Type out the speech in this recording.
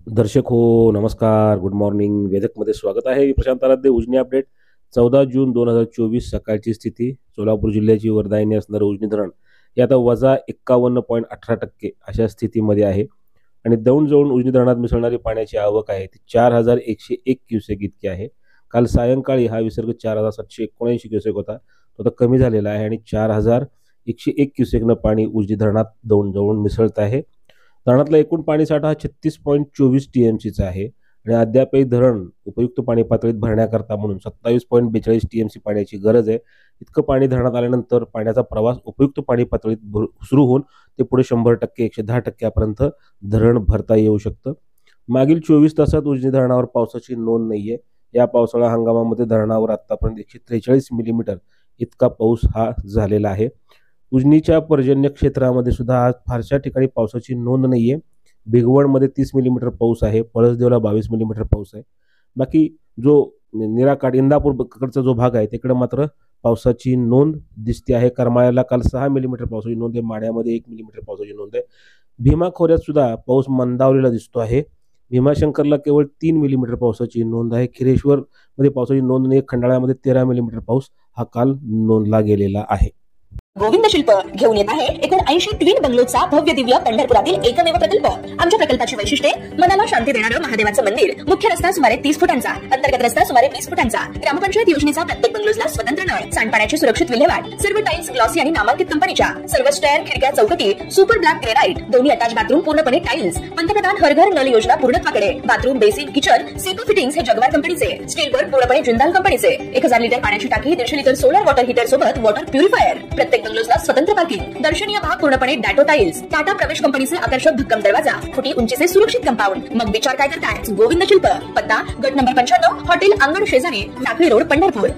दर्शक हो, नमस्कार, गुड मॉर्निंग. वेदकमध्ये स्वागत आहे. प्रशांत आराध्य. उजनी अपडेट 14 जून 2024 सकाळची स्थिती. सोलापूर जिल्ह्याची वरदायिनी असणारं उजनी धरण हे आता -51.18% अशा स्थितीमध्ये आहे आणि दौंड जवळून उजनी धरणात मिसळणारी पाण्याची आवक आहे ती 4101 क्युसेक इतकी आहे. काल सायंकाळी हा विसर्ग 4779 क्युसेक होता. तो आता कमी झालेला आहे आणि 4101 क्युसेकनं पाणी उजनी धरणात दौंड जवळून मिसळत आहे. धरणातला एकूण पाणीसाठा हा 36.24 टीएमसीचा आहे आणि अद्यापही धरण उपयुक्त पाणी पातळीत भरण्याकरता म्हणून 27.42 टीएमसी पाण्याची गरज आहे. इतकं पाणी धरणात आल्यानंतर पाण्याचा प्रवास उपयुक्त पाणी पातळीत सुरू होऊन ते पुढे 100%, 110%पर्यंत धरण भरता येऊ शकतं. मागील 24 तासात उजनी धरणावर पावसाची नोंद नाहीये. या पावसाळा हंगामामध्ये धरणावर आतापर्यंत 143 मिलीमीटर इतका पाऊस हा झालेला आहे. उजनीच्या पर्जन्य क्षेत्रामध्ये सुद्धा आज फारशा ठिकाणी पावसाची नोंद नाहीये. भिगवणमध्ये 30 मिलीमीटर पाऊस आहे. पळसदेवला 22 मिलीमीटर पाऊस आहे. बाकी जो निराकाठ इंदापूरकडचा जो भाग आहे तिकडे मात्र पावसाची नोंद दिसते आहे. करमाळ्याला काल 6 मिलीमीटर पावसाची नोंद आहे. माढ्यामध्ये 1 मिलीमीटर पावसाची नोंद आहे. भीमा खोऱ्यात सुद्धा पाऊस मंदावलेला दिसतो आहे. भीमाशंकरला केवळ 3 मिलीमीटर पावसाची नोंद आहे. खिरेश्वरमध्ये पावसाची नोंद नाही. खंडाळ्यामध्ये 13 मिलीमीटर पाऊस हा काल नोंदला गेलेला आहे. गोविंद शिल्प घेऊन येत आहे एकूण 80 ट्विन बंगलोचा भव्य दिव्य पंढरपुरातील एकमेव प्रकल्प. आमच्या प्रकल्पाची वैशिष्ट्ये: मनाला शांती देणारं महादेवाचं मंदिर, मुख्य रस्ता सुमारे 30 फुटांचा, अंतर्गत रस्ता सुमारे 20 फुटांचा, ग्रामपंचायत योजनेचा प्रत्येक बंगलोजला स्वतंत्र नळ, सांडपाण्याची सुरक्षित विल्हेवाट, सर्व टाइल्स ग्लॉसी आणि नामांकित कंपनीच्या, सर्व स्टेअर, खिडक्या, चौकटी सुपर ब्लॅक ग्रेनाइट, दोन्ही अटॅच बाथरूम पूर्णपणे टाइल्स, पंतप्रधान हर घर नल योजना पूर्णत्वाकडे, bathroom, basin, kitchen, CP fittings हे जगवार कंपनीचे, स्टीलवर पूर्णपणे जिंदाल कंपनीचे, 1000 लिटर पाण्याची टाकी, 150 लिटर सोलर वॉटर हीटर सोबत वॉटर प्युरिफायर, प्रत्येक बंगलोजला स्वतंत्र पार्किंग, दर्शनीय भाग पूर्णपणे डॅटो टाइल्स, टाटा प्रवेश कंपनीचे आकर्षक भक्कम दरवाजा, फुटी उंचीचे सुरक्षित कंपाऊंड. मग विचार काय करताय? गोविंद शिल्प, पत्ता गट नंबर 95, हॉटेल अंगण शेजारी, टाकळी रोड, पंढरपूर.